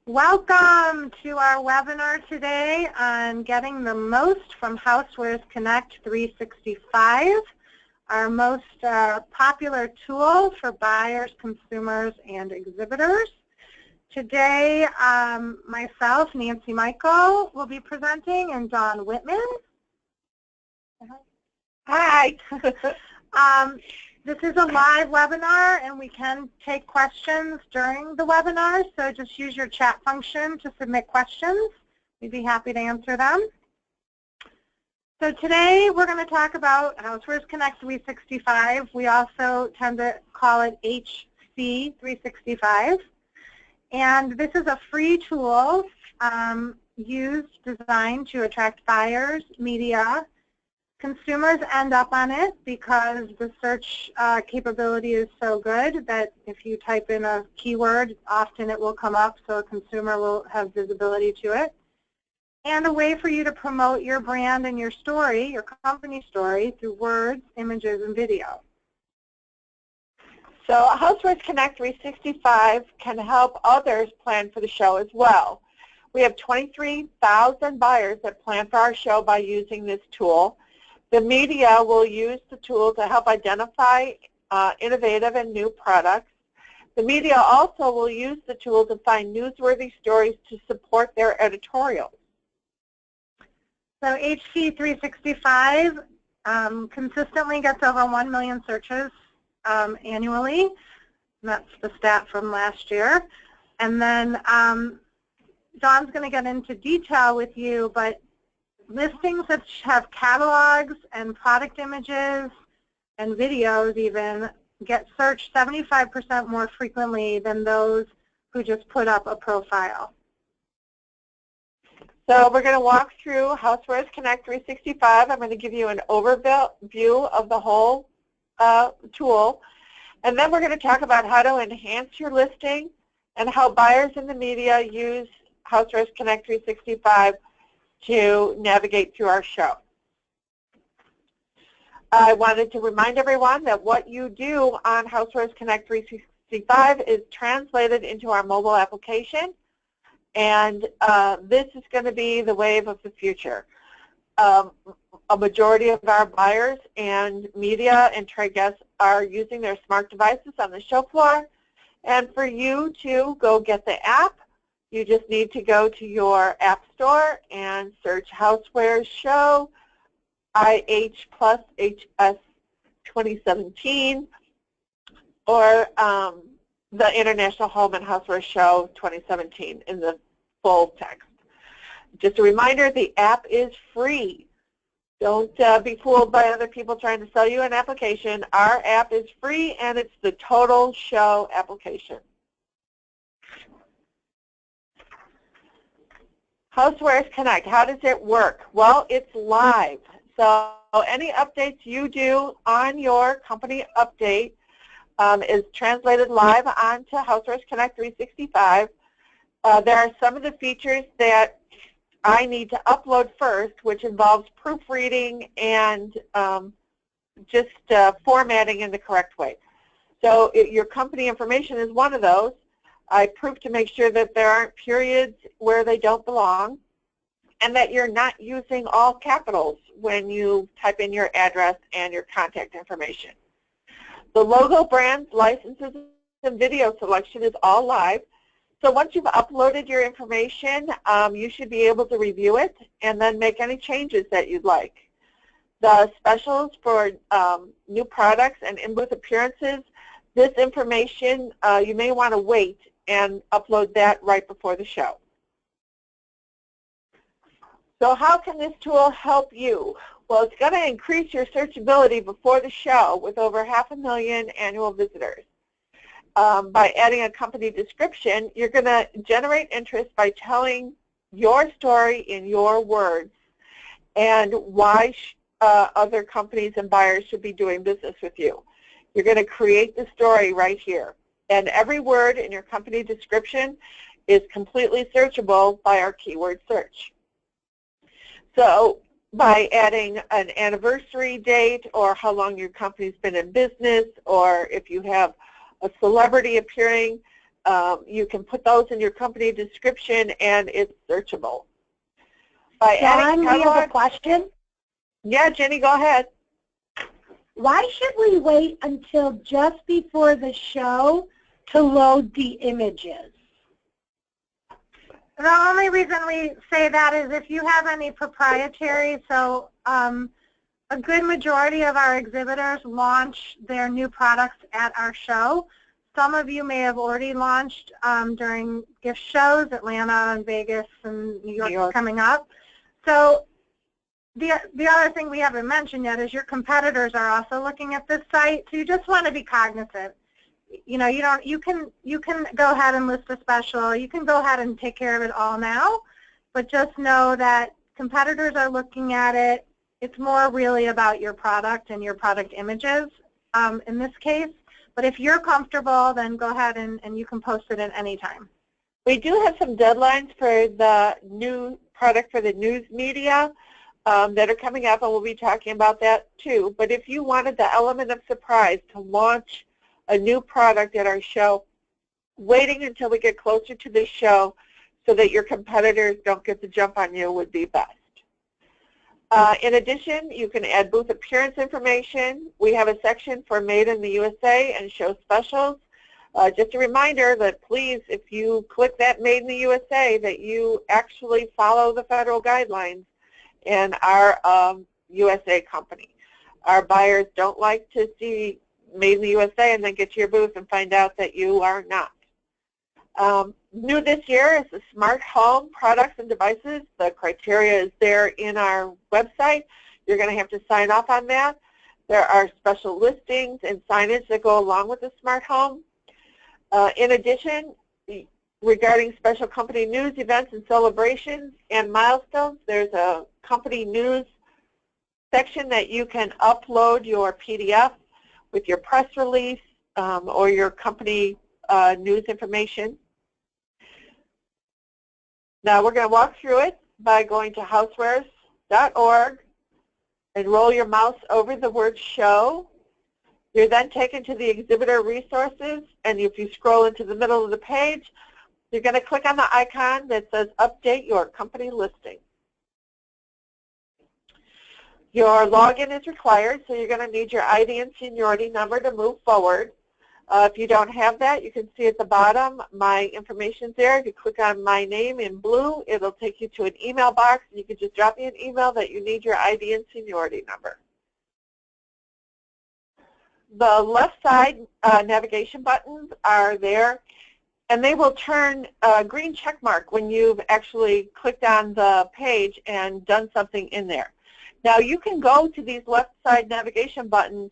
Welcome to our webinar today on getting the most from Housewares Connect 365, our most popular tool for buyers, consumers, and exhibitors. Today, myself, Nancy Michael, will be presenting, and Dawn Whitman. Hi. This is a live webinar, and we can take questions during the webinar, so just use your chat function to submit questions. We'd be happy to answer them. So today we're going to talk about Housewares Connect 365. We also tend to call it HC 365. And this is a free tool designed to attract buyers, media. Consumers end up on it because the search capability is so good that if you type in a keyword, often it will come up, so a consumer will have visibility to it. And a way for you to promote your brand and your story, your company story, through words, images, and video. So Housewares Connect 365 can help others plan for the show as well. We have 23,000 buyers that plan for our show by using this tool. The media will use the tool to help identify innovative and new products. The media also will use the tool to find newsworthy stories to support their editorials. So HC 365 consistently gets over 1 million searches annually. And that's the stat from last year. And then Dawn's going to get into detail with you, but listings that have catalogs and product images and videos even get searched 75% more frequently than those who just put up a profile. So we're going to walk through Housewares Connect 365. I'm going to give you an overview of the whole tool. And then we're going to talk about how to enhance your listing and how buyers in the media use Housewares Connect 365 to navigate through our show. I wanted to remind everyone that what you do on Housewares Connect 365 is translated into our mobile application, and this is going to be the wave of the future. A majority of our buyers and media and trade guests are using their smart devices on the show floor, and for you to go get the app, you just need to go to your app store and search Housewares Show IH plus HS 2017 or the International Home and Housewares Show 2017 in the full text. Just a reminder, the app is free. Don't be fooled by other people trying to sell you an application. Our app is free, and it's the total show application. Housewares Connect, how does it work? Well, it's live. So any updates you do on your company update is translated live onto Housewares Connect 365. There are some of the features that I need to upload first, which involves proofreading and just formatting in the correct way. So your company information is one of those. I proof to make sure that there aren't periods where they don't belong and that you're not using all capitals when you type in your address and your contact information. The logo, brands, licenses, and video selection is all live. So once you've uploaded your information, you should be able to review it and then make any changes that you'd like. The specials for new products and in-booth appearances, this information you may want to wait and upload that right before the show. So how can this tool help you? Well, it's going to increase your searchability before the show with over 500,000 annual visitors. By adding a company description, you're going to generate interest by telling your story in your words and why other companies and buyers should be doing business with you. You're going to create the story right here. And every word in your company description is completely searchable by our keyword search. So by adding an anniversary date or how long your company's been in business, or if you have a celebrity appearing, You can put those in your company description, and it's searchable. By Dawn, we have a question. Yeah, Jenny, go ahead. Why should we wait until just before the show to load the images? The only reason we say that is if you have any proprietary, so a good majority of our exhibitors launch their new products at our show. Some of you may have already launched during gift shows, Atlanta and Vegas and New York coming up. So the other thing we haven't mentioned yet is your competitors are also looking at this site, so you just want to be cognizant. You know, you can go ahead and list a special. You can go ahead and take care of it all now, but just know that competitors are looking at it. It's more really about your product and your product images in this case. But if you're comfortable, then go ahead and you can post it at any time. We do have some deadlines for the new product for the news media that are coming up, and we'll be talking about that too. But if you wanted the element of surprise to launch a new product at our show, waiting until we get closer to the show so that your competitors don't get the jump on you would be best. In addition, you can add booth appearance information. We have a section for Made in the USA and show specials. Just a reminder that please, if you click that Made in the USA, that you actually follow the federal guidelines in our USA company. Our buyers don't like to see Made in the USA and then get to your booth and find out that you are not. New this year is the smart home products and devices. The criteria is there in our website. You're going to have to sign off on that. There are special listings and signage that go along with the smart home. In addition, regarding special company news, events, and celebrations and milestones, there's a company news section that you can upload your PDF with your press release or your company news information. Now we're going to walk through it by going to housewares.org and roll your mouse over the word show. You're then taken to the exhibitor resources, and if you scroll into the middle of the page, you're going to click on the icon that says update your company listing. Your login is required, so you're going to need your ID and seniority number to move forward. If you don't have that, you can see at the bottom my information's there. If you click on my name in blue, it'll take you to an email box, and you can just drop me an email that you need your ID and seniority number. The left side navigation buttons are there, and they will turn a green check mark when you've actually clicked on the page and done something in there. Now you can go to these left side navigation buttons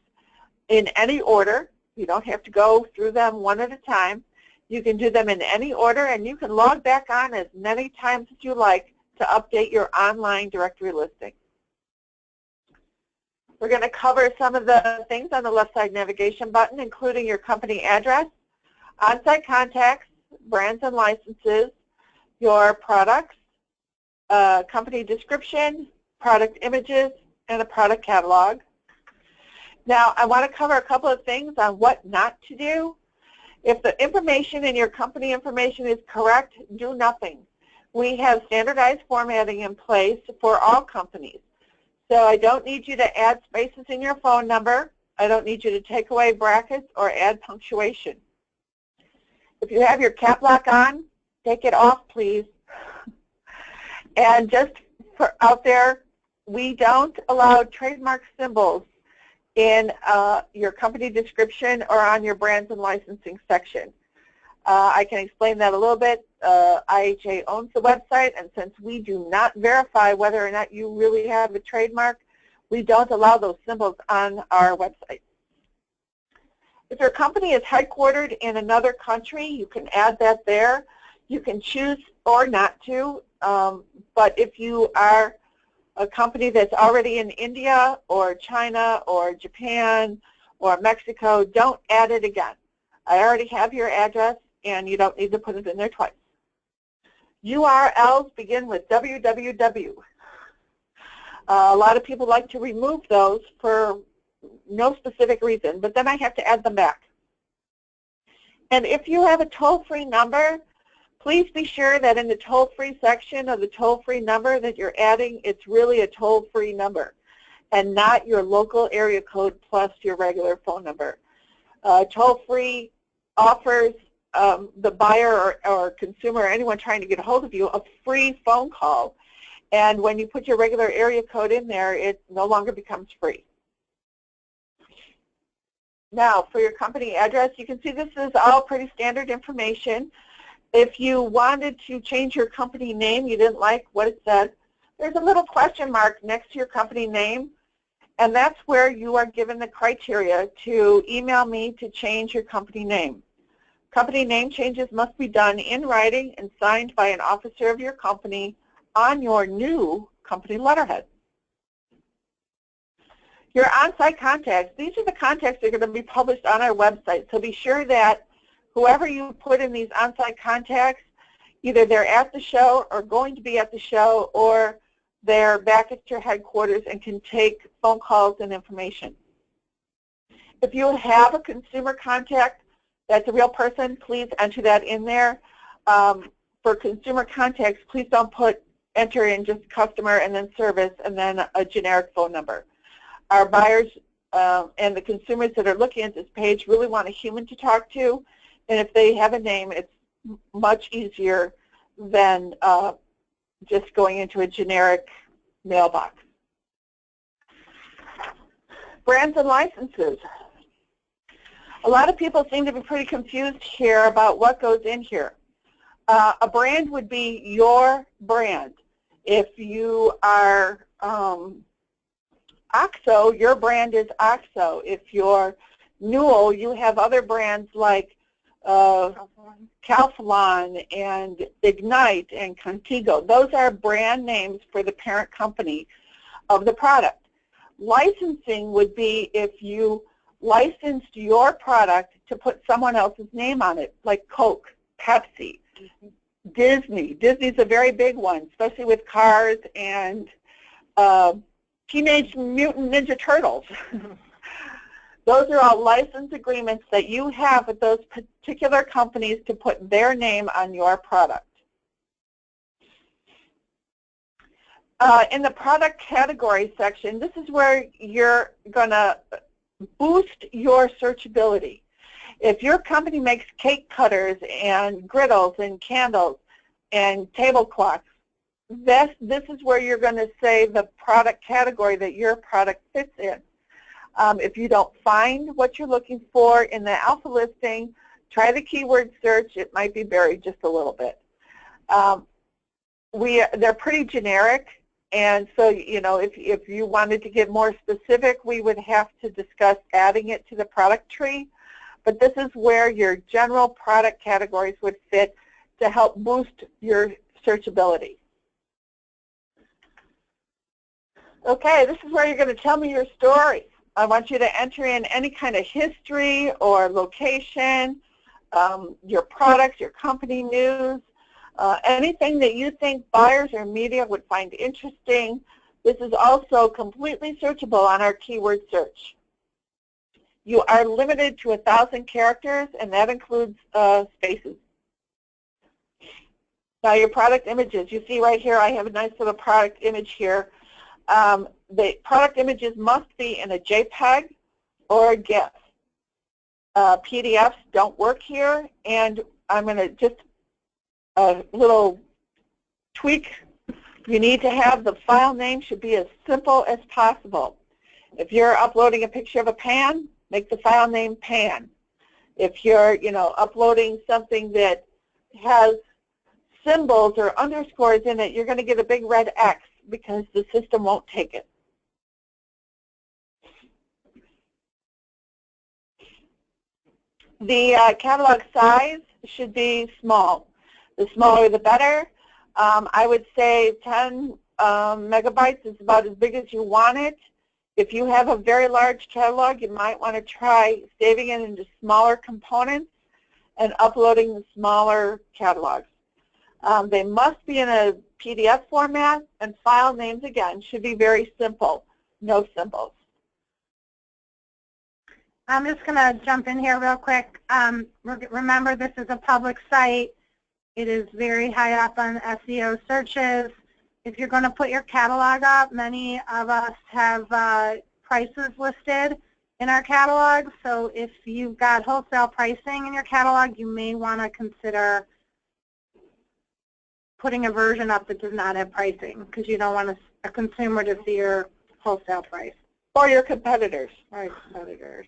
in any order. You don't have to go through them one at a time. You can do them in any order, and you can log back on as many times as you like to update your online directory listing. We're going to cover some of the things on the left side navigation button, including your company address, on-site contacts, brands and licenses, your products, company description, product images, and a product catalog. Now, I want to cover a couple of things on what not to do. If the information in your company information is correct, do nothing. We have standardized formatting in place for all companies. So I don't need you to add spaces in your phone number. I don't need you to take away brackets or add punctuation. If you have your cap lock on, take it off, please. And just for out there, we don't allow trademark symbols in your company description or on your brands and licensing section. I can explain that a little bit. IHA owns the website, and since we do not verify whether or not you really have a trademark, we don't allow those symbols on our website. If your company is headquartered in another country, you can add that there. You can choose or not to, but if you are a company that's already in India or China or Japan or Mexico, don't add it again. I already have your address, and you don't need to put it in there twice. URLs begin with www. A lot of people like to remove those for no specific reason, but then I have to add them back. And if you have a toll-free number, please be sure that in the toll-free section of the toll-free number that you're adding, it's really a toll-free number and not your local area code plus your regular phone number. Toll-free offers the buyer or consumer or anyone trying to get a hold of you a free phone call. And when you put your regular area code in there, it no longer becomes free. Now, for your company address, you can see this is all pretty standard information. If you wanted to change your company name, you didn't like what it said, there's a little question mark next to your company name, and that's where you are given the criteria to email me to change your company name. Company name changes must be done in writing and signed by an officer of your company on your new company letterhead. Your on-site contacts, these are the contacts that are going to be published on our website, so be sure that whoever you put in these on-site contacts, either they're at the show or going to be at the show, or they're back at your headquarters and can take phone calls and information. If you have a consumer contact that's a real person, please enter that in there. For consumer contacts, please don't enter in just customer and then service and then a generic phone number. Our buyers and the consumers that are looking at this page really want a human to talk to, and if they have a name, it's much easier than just going into a generic mailbox. Brands and licenses. A lot of people seem to be pretty confused here about what goes in here. A brand would be your brand. If you are OXO, your brand is OXO. If you're Newell, you have other brands like Calphalon and Ignite and Contigo. Those are brand names for the parent company of the product. Licensing would be if you licensed your product to put someone else's name on it, like Coke, Pepsi, Disney. Disney's a very big one, especially with cars and Teenage Mutant Ninja Turtles. Those are all license agreements that you have with those particular companies to put their name on your product. In the product category section, this is where you're going to boost your searchability. If your company makes cake cutters and griddles and candles and tablecloths, this is where you're going to say the product category that your product fits in. If you don't find what you're looking for in the alpha listing, try the keyword search. It might be buried just a little bit. They're pretty generic, and so if you wanted to get more specific, we would have to discuss adding it to the product tree. But this is where your general product categories would fit to help boost your searchability. Okay, this is where you're going to tell me your story. I want you to enter in any kind of history or location, your products, your company news, anything that you think buyers or media would find interesting. This is also completely searchable on our keyword search. You are limited to 1,000 characters, and that includes spaces. Now your product images. You see right here I have a nice little product image here. The product images must be in a JPEG or a GIF. PDFs don't work here, and I'm going to just a little tweak. You need to have the file name should be as simple as possible. If you're uploading a picture of a pan, make the file name pan. If you're uploading something that has symbols or underscores in it, you're going to get a big red X because the system won't take it. The catalog size should be small. The smaller the better. I would say 10 megabytes is about as big as you want it. If you have a very large catalog, you might want to try saving it into smaller components and uploading the smaller catalogs. They must be in a PDF format, and file names, again, should be very simple, no symbols. I'm just going to jump in here real quick. Remember, this is a public site. It is very high up on SEO searches. If you're going to put your catalog up, many of us have prices listed in our catalog. So if you've got wholesale pricing in your catalog, you may want to consider putting a version up that does not have pricing, because you don't want a consumer to see your wholesale price. Or your competitors. Or your competitors.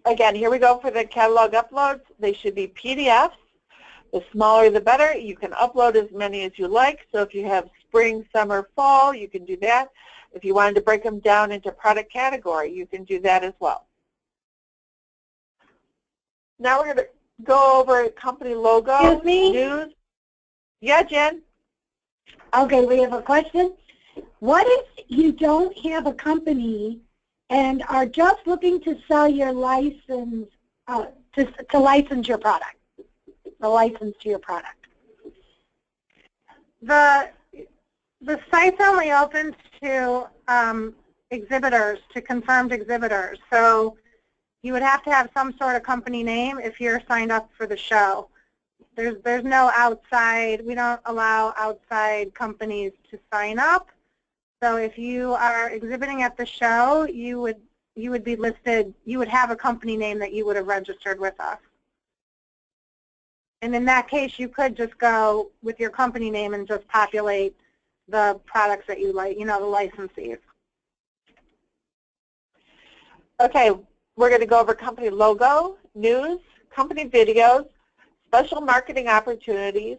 Again, here we go for the catalog uploads. They should be PDFs. The smaller the better. You can upload as many as you like. So if you have spring, summer, fall, you can do that. If you wanted to break them down into product category, you can do that as well. Now we're going to go over company logo. Excuse me? News. Yeah, Jen? Okay, we have a question. What if you don't have a company and are just looking to sell your license, to license your product, the license to your product? The site's only open to exhibitors, to confirmed exhibitors. So you would have to have some sort of company name if you're signed up for the show. There's no outside, we don't allow outside companies to sign up. So if you are exhibiting at the show, you would be listed, you would have a company name that you would have registered with us. And in that case, you could just go with your company name and just populate the products that you like, you know, the licensees. Okay, we're going to go over company logo, news, company videos, special marketing opportunities,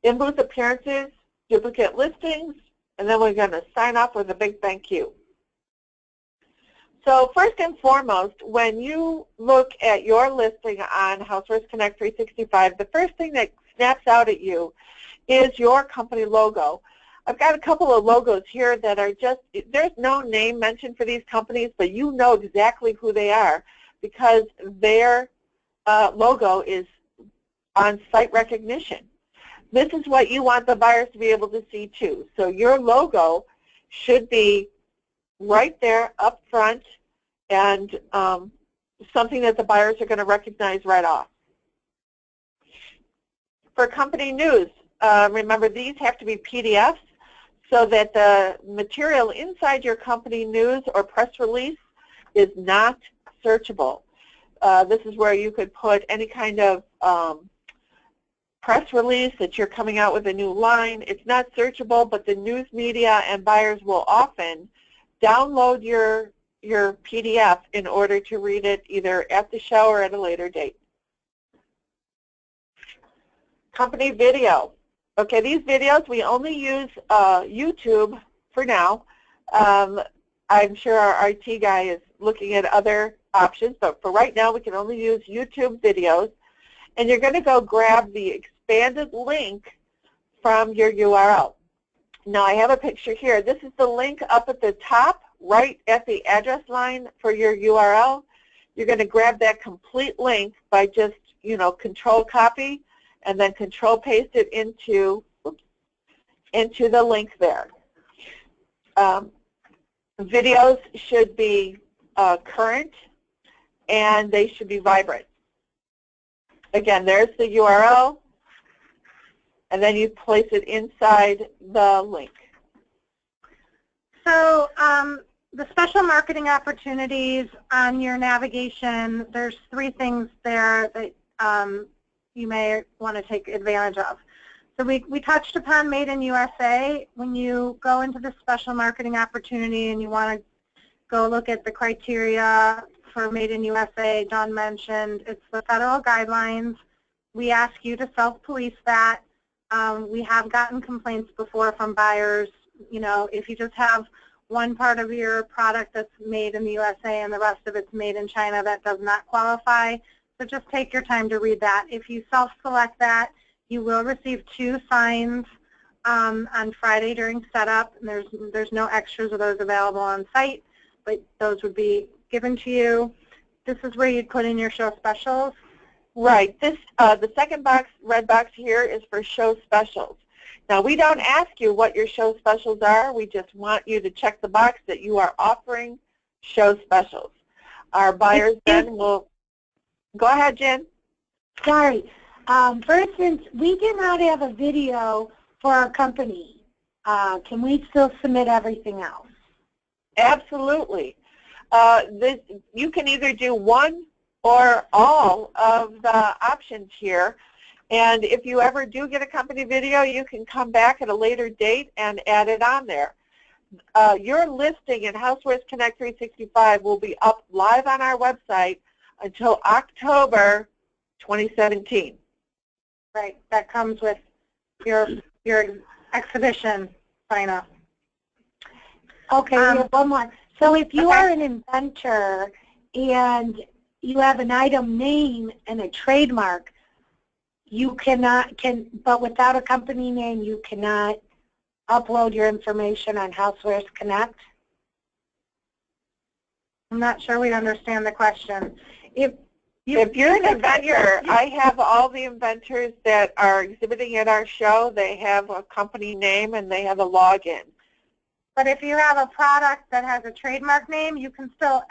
in-booth appearances, duplicate listings, and then we're going to sign off with a big thank you. So first and foremost, when you look at your listing on Housewares Connect 365, the first thing that snaps out at you is your company logo. I've got a couple of logos here that are just, there's no name mentioned for these companies, but you know exactly who they are because their logo is on site recognition. This is what you want the buyers to be able to see too. So your logo should be right there up front and something that the buyers are going to recognize right off. For company news, remember these have to be PDFs so that the material inside your company news or press release is not searchable. This is where you could put any kind of press release that you're coming out with a new line. It's not searchable, but the news media and buyers will often download your PDF in order to read it either at the show or at a later date. Company video. Okay, these videos, we only use YouTube for now. I'm sure our IT guy is looking at other options, but for right now we can only use YouTube videos. And you're going to go grab the expanded link from your URL. Now I have a picture here. This is the link up at the top, right at the address line for your URL. You're going to grab that complete link by just, you know, control copy and then control paste it into the link there. Videos should be current and they should be vibrant. Again, there's the URL, and then you place it inside the link. So the special marketing opportunities on your navigation, there's 3 things there that you may want to take advantage of. So we touched upon Made in USA. When you go into the special marketing opportunity and you want to go look at the criteria for Made in USA, Dawn mentioned, it's the federal guidelines. We ask you to self-police that. We have gotten complaints before from buyers, you know, if you just have one part of your product that's made in the USA and the rest of it's made in China, that does not qualify. So just take your time to read that. If you self-select that, you will receive 2 signs on Friday during setup. And there's no extras of those available on site, but those would be given to you. This is where you'd put in your show specials. Right. This the second box, red box here, is for show specials. Now we don't ask you what your show specials are. We just want you to check the box that you are offering show specials. Our buyers then will, go ahead, Jen. Sorry. For instance, we did not have a video for our company. Can we still submit everything else? Absolutely. You can either do one or all of the options here. And if you ever do get a company video, you can come back at a later date and add it on there. Your listing in Housewares Connect 365 will be up live on our website until October 2017. Right, that comes with your exhibition sign up. Okay, we have one more. So if you are an inventor and you have an item name and a trademark, you but without a company name, you cannot upload your information on Housewares Connect? I'm not sure we understand the question. If you're an inventor, I have all the inventors that are exhibiting at our show. They have a company name and they have a login. But if you have a product that has a trademark name, you can still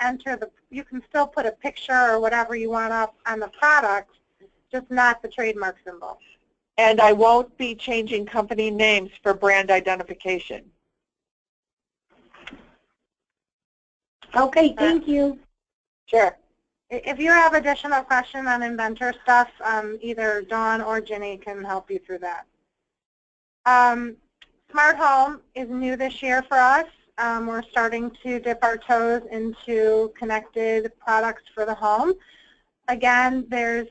you can still put a picture or whatever you want up on the product, just not the trademark symbol. And I won't be changing company names for brand identification. Okay, thank you. Sure. If you have additional questions on inventor stuff, either Dawn or Ginny can help you through that. Smart Home is new this year for us. We're starting to dip our toes into connected products for the home. Again, there's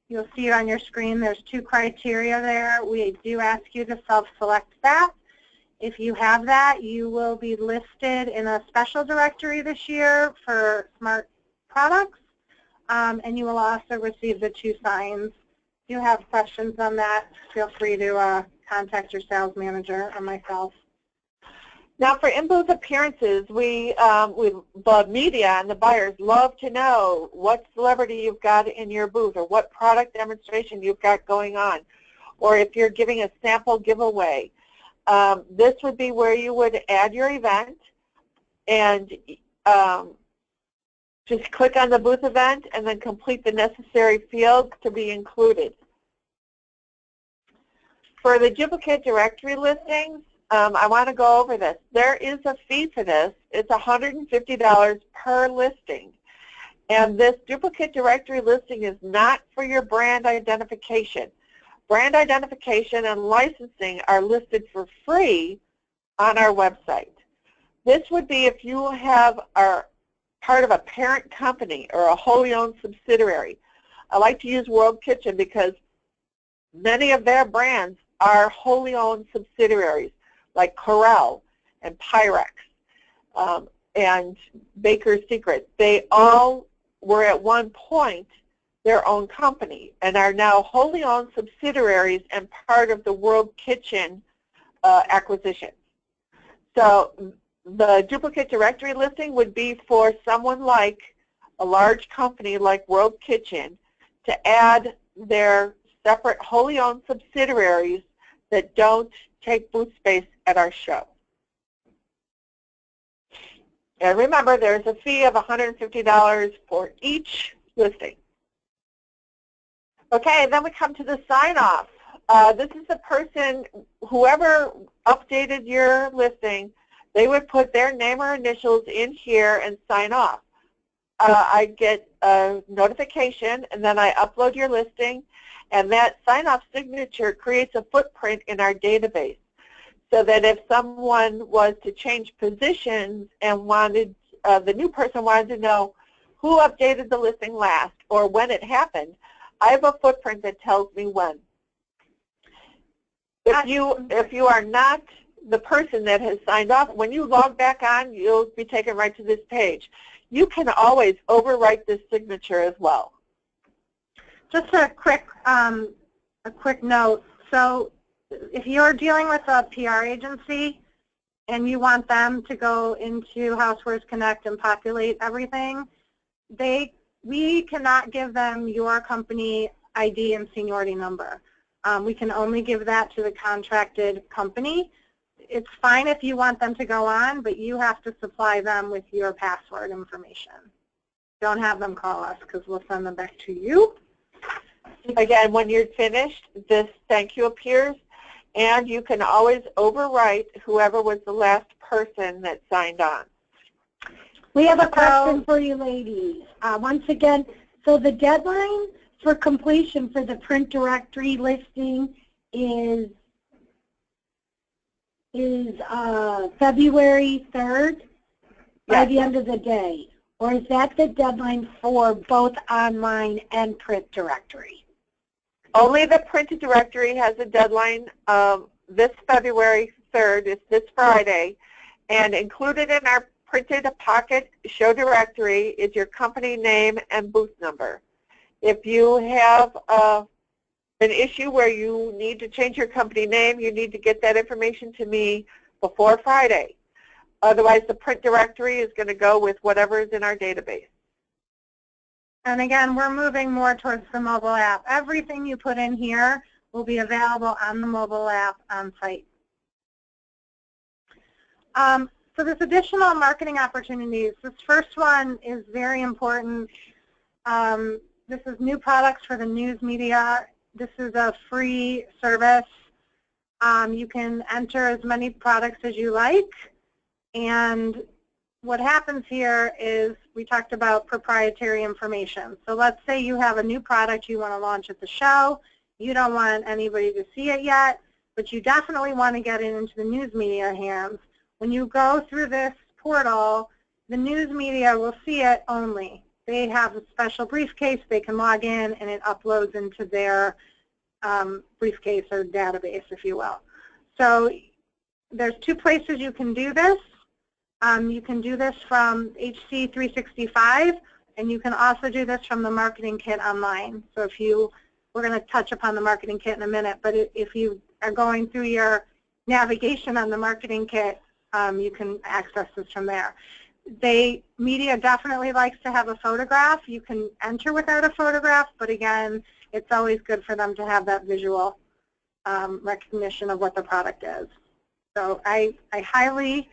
you'll see it on your screen. There's 2 criteria there. We do ask you to self-select that. If you have that, you will be listed in a special directory this year for smart products, and you will also receive the 2 signs. If you have questions on that, feel free to contact your sales manager or myself. Now for in-booth appearances, the media and the buyers love to know what celebrity you've got in your booth or what product demonstration you've got going on, or if you're giving a sample giveaway. This would be where you would add your event and just click on the booth event and then complete the necessary fields to be included. For the duplicate directory listings, I want to go over this. There is a fee for this. It's $150 per listing. And this duplicate directory listing is not for your brand identification. Brand identification and licensing are listed for free on our website. This would be if you are part of a parent company or a wholly owned subsidiary. I like to use World Kitchen because many of their brands are wholly owned subsidiaries, like Corel and Pyrex and Baker's Secret. They all were at one point their own company and are now wholly owned subsidiaries and part of the World Kitchen acquisition. So the duplicate directory listing would be for someone like a large company like World Kitchen to add their separate wholly owned subsidiaries that don't take booth space at our show. And remember, there's a fee of $150 for each listing. Okay, then we come to the sign-off. This is the person, whoever updated your listing, they would put their name or initials in here and sign off. I get a notification, and then I upload your listing, and that sign-off signature creates a footprint in our database so that if someone was to change positions and wanted, the new person wanted to know who updated the listing last or when it happened, I have a footprint that tells me when. If you are not the person that has signed off, when you log back on, you'll be taken right to this page. You can always overwrite this signature as well. Just a quick note. So if you're dealing with a PR agency and you want them to go into Housewares Connect and populate everything, we cannot give them your company ID and seniority number. We can only give that to the contracted company. It's fine if you want them to go on, but you have to supply them with your password information. don't have them, call us because we'll send them back to you. Again, when you're finished, this thank you appears, and you can always overwrite whoever was the last person that signed on. We have a question for you ladies. Once again, so the deadline for completion for the print directory listing is February 3rd by the end of the day, or is that the deadline for both online and print directory? Only the printed directory has a deadline of this February 3rd, it's this Friday, and included in our printed pocket show directory is your company name and booth number. If you have an issue where you need to change your company name, you need to get that information to me before Friday. Otherwise, the print directory is going to go with whatever is in our database. And again, we're moving more towards the mobile app. Everything you put in here will be available on the mobile app on site. So this additional marketing opportunities, this first one is very important. This is new products for the news media. This is a free service. You can enter as many products as you like. And what happens here is we talked about proprietary information. So let's say you have a new product you want to launch at the show. You don't want anybody to see it yet, but you definitely want to get it into the news media hands. When you go through this portal, the news media will see it only. They have a special briefcase. They can log in, and it uploads into their briefcase or database, if you will. So there's two places you can do this. You can do this from HC 365, and you can also do this from the marketing kit online. So if you, we're going to touch upon the marketing kit in a minute, but if you are going through your navigation on the marketing kit, you can access this from there. Media definitely likes to have a photograph. You can enter without a photograph, but again, it's always good for them to have that visual recognition of what the product is. So I highly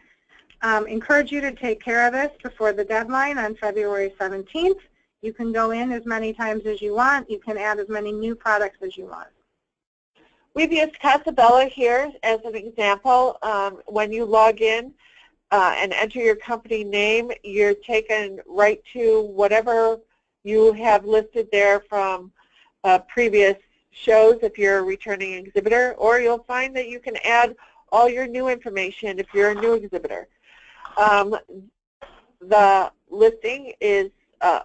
encourage you to take care of this before the deadline on February 17th. You can go in as many times as you want. You can add as many new products as you want. We've used Casabella here as an example. When you log in and enter your company name, you're taken right to whatever you have listed there from previous shows if you're a returning exhibitor, or you'll find that you can add all your new information if you're a new exhibitor. The listing is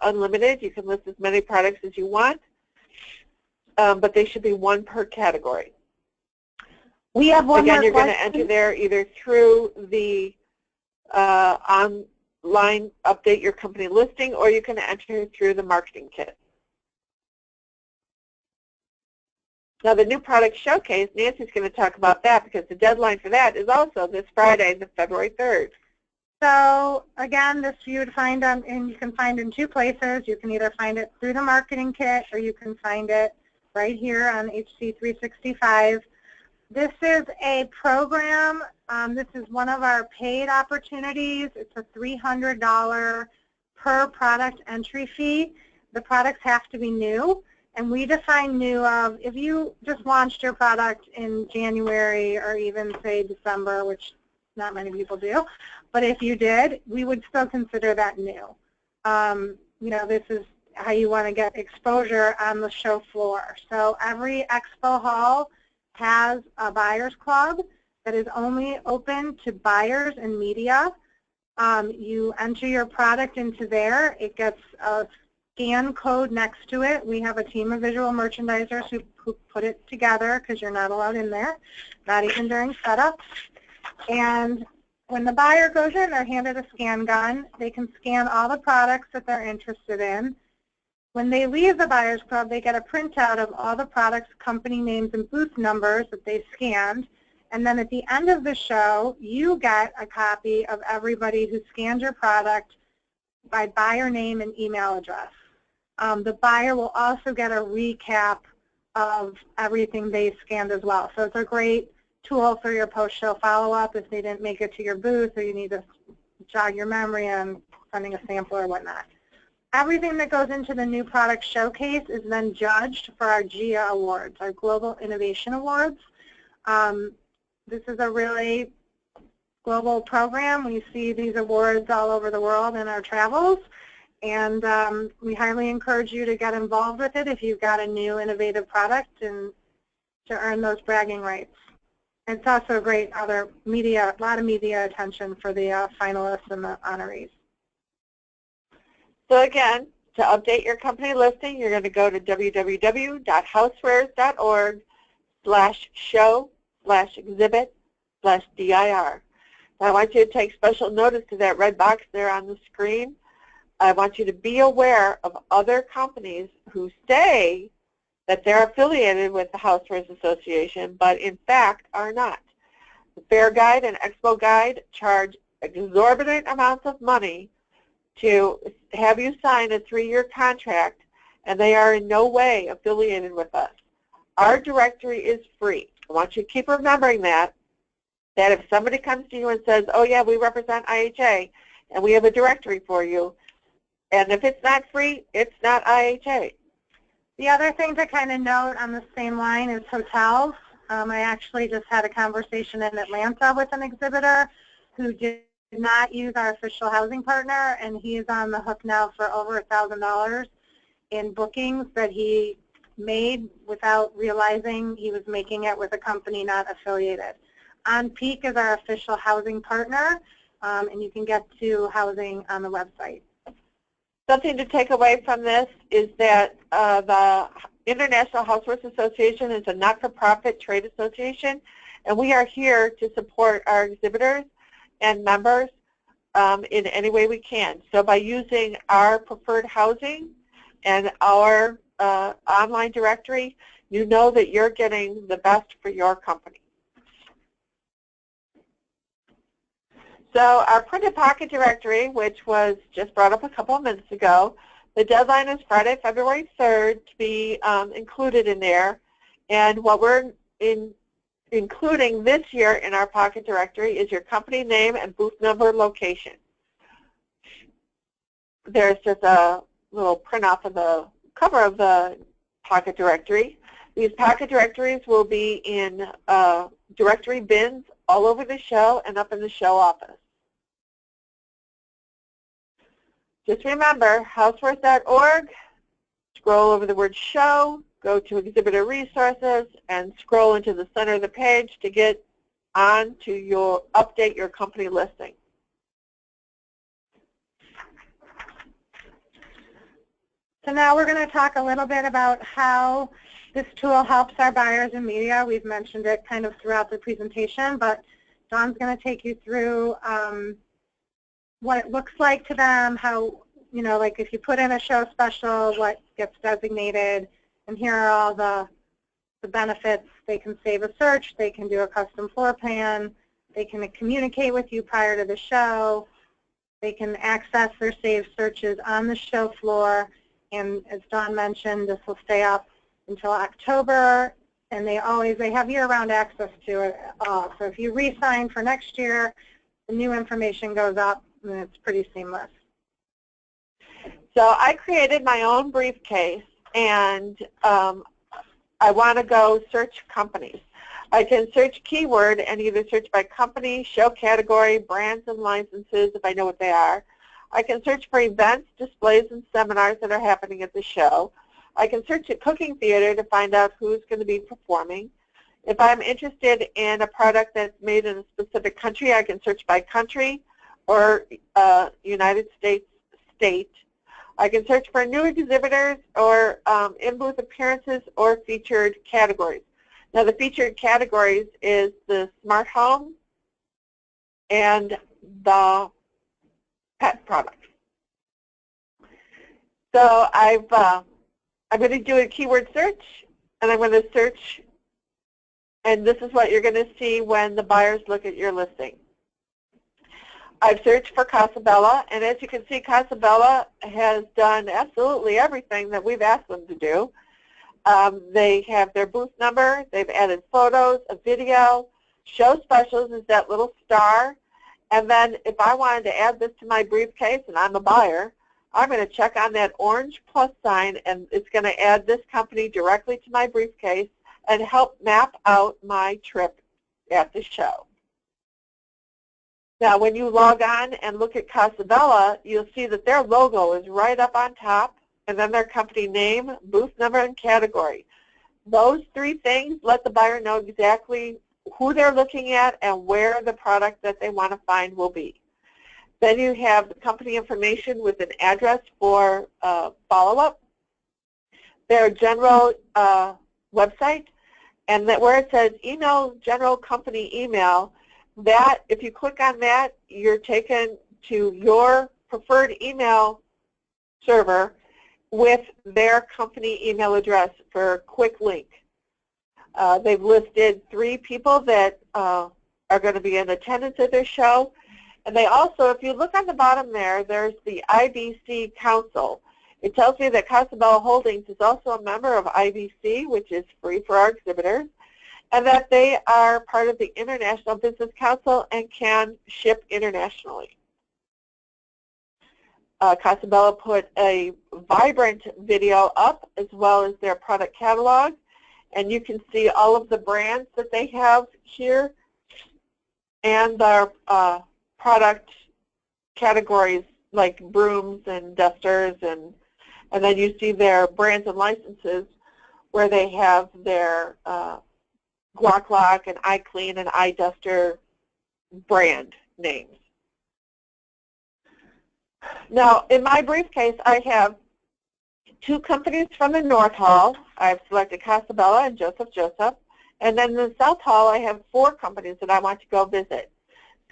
unlimited. You can list as many products as you want, but they should be one per category. We have one Again, more you're question. going to enter there either through the online update your company listing, or you can enter through the marketing kit. Now the new product showcase, Nancy's going to talk about that because the deadline for that is also this Friday, the February 3rd. So again, this you would find on, and you can find in two places. You can either find it through the marketing kit, or you can find it right here on HC 365. This is a program. This is one of our paid opportunities. It's a $300 per product entry fee. The products have to be new, and we define new of if you just launched your product in January or even say December, which not many people do, but if you did, we would still consider that new. You know, this is how you want to get exposure on the show floor. So every expo hall has a buyer's club that is only open to buyers and media. You enter your product into there. It gets a scan code next to it. We have a team of visual merchandisers who put it together because you're not allowed in there, not even during setup. And when the buyer goes in, they're handed a scan gun. They can scan all the products that they're interested in. When they leave the Buyer's Club, they get a printout of all the products, company names, and booth numbers that they scanned. And then at the end of the show, you get a copy of everybody who scanned your product by buyer name and email address. The buyer will also get a recap of everything they scanned as well. So it's a great tool for your post-show follow-up if they didn't make it to your booth or you need to jog your memory on sending a sample or whatnot. Everything that goes into the new product showcase is then judged for our GIA Awards, our Global Innovation Awards. This is a really global program. We see these awards all over the world in our travels, and we highly encourage you to get involved with it if you've got a new innovative product and to earn those bragging rights. It's also a great other media, a lot of media attention for the finalists and the honorees. So again, to update your company listing, you're going to go to www.housewares.org/show/exhibit/dir. I want you to take special notice to that red box there on the screen. I want you to be aware of other companies who say that they're affiliated with the Housewares Association, but in fact are not. The Fair Guide and Expo Guide charge exorbitant amounts of money to have you sign a 3-year contract, and they are in no way affiliated with us. Our directory is free. I want you to keep remembering that if somebody comes to you and says, oh yeah, we represent IHA, and we have a directory for you, and if it's not free, it's not IHA. The other thing to kind of note on the same line is hotels. I actually just had a conversation in Atlanta with an exhibitor who did not use our official housing partner, and he is on the hook now for over $1,000 in bookings that he made without realizing he was making it with a company not affiliated. On Peak is our official housing partner, and you can get to housing on the website. Something to take away from this is that the International Housewares Association is a not-for-profit trade association, and we are here to support our exhibitors and members in any way we can. So by using our preferred housing and our online directory, you know that you're getting the best for your company. So our printed pocket directory, which was just brought up a couple of minutes ago, the deadline is Friday, February 3rd to be included in there. And what we're including this year in our pocket directory is your company name and booth number location. There's just a little print off of the cover of the pocket directory. These pocket directories will be in directory bins all over the show and up in the show office. Just remember, housewares.org, scroll over the word show, go to exhibitor resources, and scroll into the center of the page to get on to update your company listing. So now we're going to talk a little bit about how this tool helps our buyers and media. We've mentioned it kind of throughout the presentation, but Dawn's going to take you through what it looks like to them, how, you know, like if you put in a show special, what gets designated, and here are all the benefits. They can save a search, they can do a custom floor plan, they can communicate with you prior to the show, they can access their saved searches on the show floor, and as Dawn mentioned, this will stay up until October, and they have year-round access to it all. So if you re-sign for next year, the new information goes up, and it's pretty seamless. So I created my own briefcase, and I want to go search companies. I can search keyword and either search by company, show category, brands and licenses if I know what they are. I can search for events, displays, and seminars that are happening at the show. I can search at cooking theater to find out who's going to be performing. If I'm interested in a product that's made in a specific country, I can search by country or United States state. I can search for new exhibitors or in-booth appearances or featured categories. Now the featured categories is the smart home and the pet product. So I'm going to do a keyword search, and I'm going to search, and this is what you're going to see when the buyers look at your listing. I've searched for Casabella, and as you can see, Casabella has done absolutely everything that we've asked them to do. They have their booth number, they've added photos, a video, show specials is that little star, and then if I wanted to add this to my briefcase, and I'm a buyer, I'm going to check on that orange plus sign, and it's going to add this company directly to my briefcase and help map out my trip at the show. Now, when you log on and look at Casabella, you'll see that their logo is right up on top, and then their company name, booth number, and category. Those three things let the buyer know exactly who they're looking at and where the product that they want to find will be. Then you have the company information with an address for follow-up, their general website, and that where it says email, general company email, that if you click on that, you're taken to your preferred email server with their company email address for a quick link. They've listed 3 people that are going to be in attendance at their show. And they also, if you look on the bottom there, there's the IBC Council. It tells me that Casabella Holdings is also a member of IBC, which is free for our exhibitors, and that they are part of the International Business Council and can ship internationally. Casabella put a vibrant video up as well as their product catalog, and you can see all of the brands that they have here and their product categories like brooms and dusters, and then you see their brands and licenses where they have their Guac Lock and iClean and iDuster brand names. Now, in my briefcase, I have 2 companies from the North Hall. I've selected Casabella and Joseph Joseph. And then in the South Hall, I have 4 companies that I want to go visit.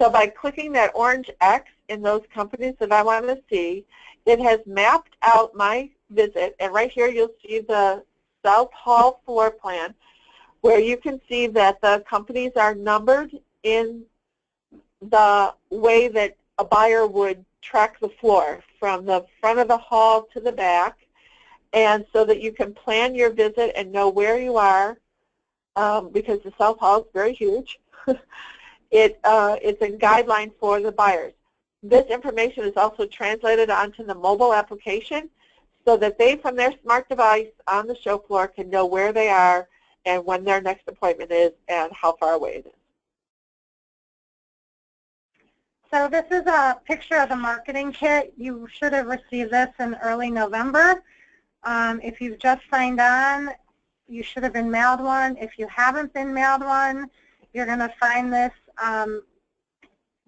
So by clicking that orange X in those companies that I want to see, it has mapped out my visit. And right here, you'll see the South Hall floor plan, where you can see that the companies are numbered in the way that a buyer would track the floor from the front of the hall to the back, and so that you can plan your visit and know where you are, because the South Hall is very huge. It's a guideline for the buyers. This information is also translated onto the mobile application so that they, from their smart device on the show floor, can know where they are and when their next appointment is and how far away it is. So this is a picture of the marketing kit. You should have received this in early November. If you've just signed on, you should have been mailed one. If you haven't been mailed one, you're going to find this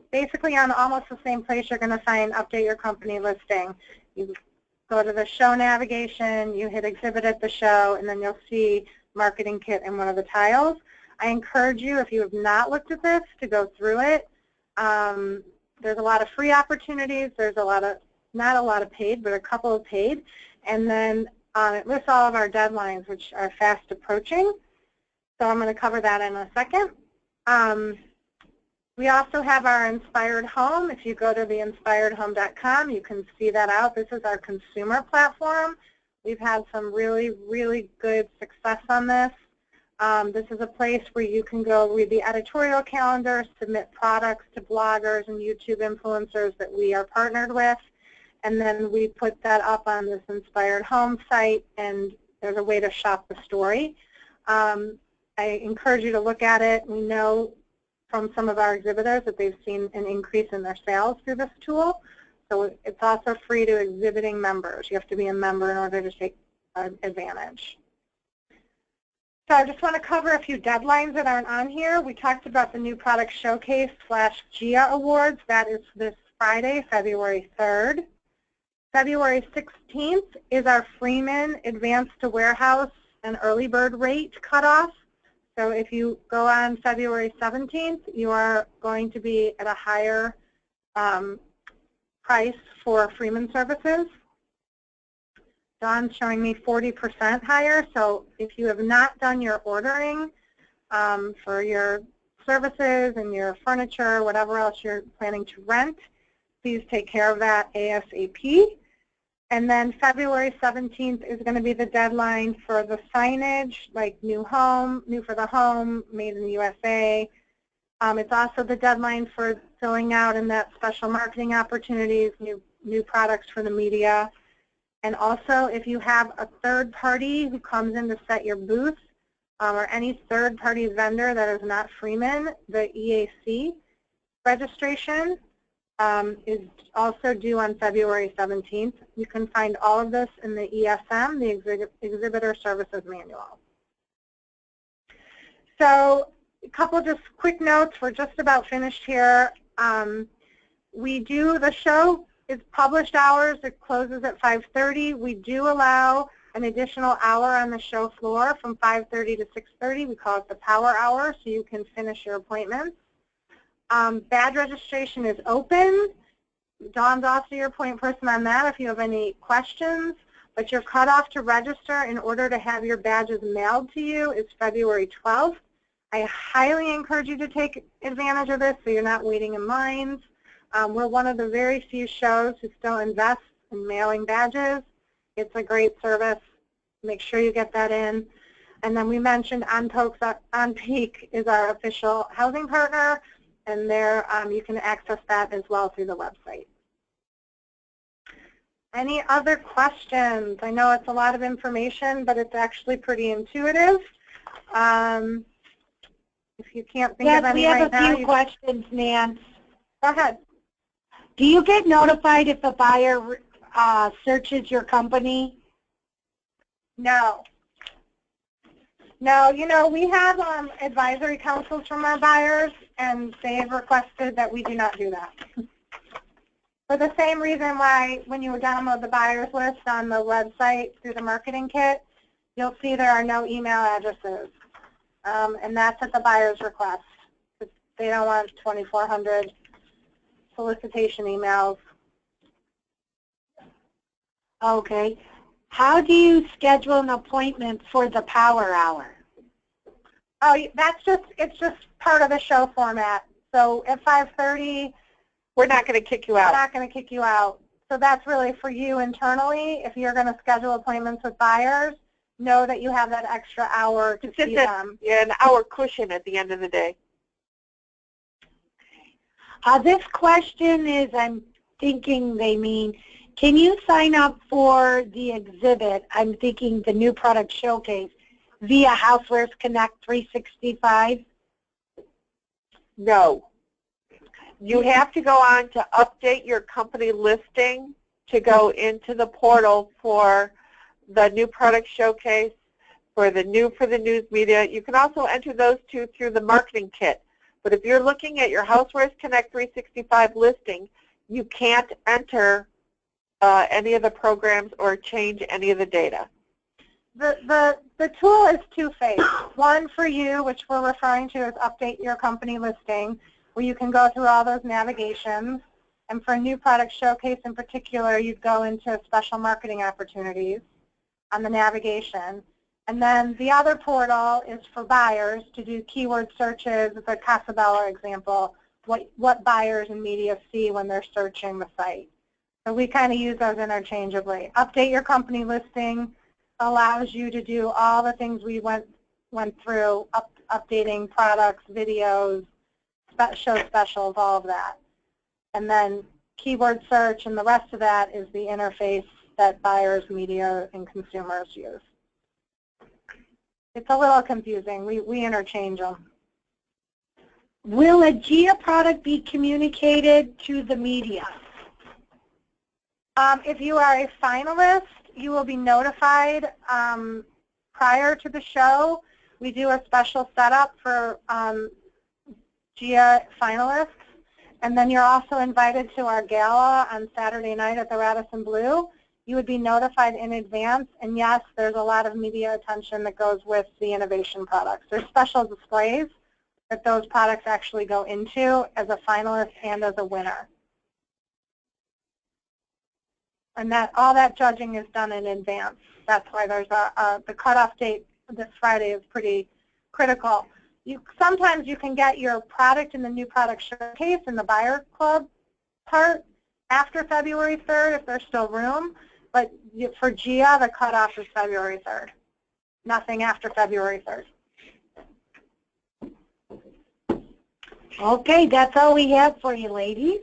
basically on almost the same place you're going to find Update Your Company listing. You go to the show navigation, you hit Exhibit at the Show, and then you'll see Marketing Kit in one of the tiles. I encourage you, if you have not looked at this, to go through it. There's a lot of free opportunities. There's a lot of, not a lot of paid, but a couple of paid. And then it lists all of our deadlines, which are fast approaching. So I'm going to cover that in a second. We also have our Inspired Home. If you go to the inspiredhome.com, you can see that out. This is our consumer platform. We've had some really, really good success on this. This is a place where you can go read the editorial calendar, submit products to bloggers and YouTube influencers that we are partnered with, and then we put that up on this Inspired Home site, and there's a way to shop the story. I encourage you to look at it. We know from some of our exhibitors that they've seen an increase in their sales through this tool. So it's also free to exhibiting members. You have to be a member in order to take advantage. So I just want to cover a few deadlines that aren't on here. We talked about the New Product Showcase / GIA Awards. That is this Friday, February 3rd. February 16th is our Freeman Advanced to Warehouse and Early Bird Rate cutoff. So if you go on February 17th, you are going to be at a higher price for Freeman services. Dawn's showing me 40% higher, so if you have not done your ordering for your services and your furniture, whatever else you're planning to rent, please take care of that ASAP. And then February 17th is going to be the deadline for the signage, like new home, new for the home, made in the USA. It's also the deadline for filling out in that special marketing opportunities, new new products for the media. And also, if you have a third party who comes in to set your booth, or any third party vendor that is not Freeman, the EAC registration is also due on February 17th. You can find all of this in the ESM, the Exhibitor Services Manual. So a couple just quick notes. We're just about finished here. The show is published hours. It closes at 5:30. We do allow an additional hour on the show floor from 5:30 to 6:30. We call it the power hour, so you can finish your appointments. Badge registration is open. Dawn's also your point person on that if you have any questions. But your cutoff to register in order to have your badges mailed to you is February 12th. I highly encourage you to take advantage of this so you're not waiting in lines. We're one of the very few shows who still invest in mailing badges. It's a great service. Make sure you get that in. And then we mentioned On Peak is our official housing partner, and there you can access that as well through the website. Any other questions? I know it's a lot of information, but it's actually pretty intuitive. If you can't think of any right now, we have a few questions, Nan. Go ahead. Do you get notified if a buyer searches your company? No. No, you know, we have advisory councils from our buyers, and they have requested that we do not do that. For the same reason why when you download the buyers list on the website through the marketing kit, you'll see there are no email addresses. And that's at the buyer's request. They don't want 2,400 solicitation emails. Okay. How do you schedule an appointment for the power hour? Oh, it's just part of the show format. So at 5:30, we're not going to kick you out. We're not going to kick you out. So that's really for you internally. If you're going to schedule appointments with buyers, know that you have that extra hour to see them. Yeah, an hour cushion at the end of the day. This question is, I'm thinking they mean, can you sign up for the exhibit, I'm thinking the new product showcase, via Housewares Connect 365? No. You have to go on to update your company listing to go into the portal for the new product showcase, for the news media. You can also enter those two through the marketing kit. But if you're looking at your Housewares Connect 365 listing, you can't enter any of the programs or change any of the data. The tool is two-phased. One for you, which we're referring to as update your company listing, where you can go through all those navigations. And for a new product showcase in particular, you'd go into special marketing opportunities on the navigation. And then the other portal is for buyers to do keyword searches, the Casabella example, what buyers and media see when they're searching the site. So we kind of use those interchangeably. Update your company listing allows you to do all the things we went through, updating products, videos, show specials, all of that. And then keyword search and the rest of that is the interface that buyers, media, and consumers use. It's a little confusing. We interchange them. Will a GIA product be communicated to the media? If you are a finalist, you will be notified prior to the show. We do a special setup for GIA finalists. And then you're also invited to our gala on Saturday night at the Radisson Blu. You would be notified in advance, and yes, there's a lot of media attention that goes with the innovation products. There's special displays that those products actually go into as a finalist and as a winner. And all that judging is done in advance. That's why there's the cutoff date this Friday is pretty critical. Sometimes you can get your product in the new product showcase in the buyer club part after February 3rd if there's still room. But for GIA, the cutoff is February 3rd. Nothing after February 3rd. Okay, that's all we have for you, ladies.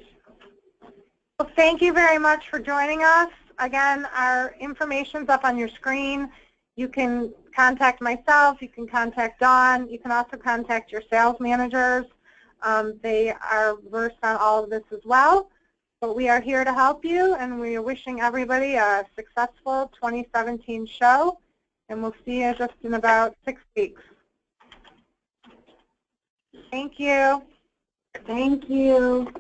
Well, thank you very much for joining us. Again, our information's up on your screen. You can contact myself. You can contact Dawn. You can also contact your sales managers. They are versed on all of this as well. But we are here to help you, and we are wishing everybody a successful 2017 show. And we'll see you just in about 6 weeks. Thank you. Thank you.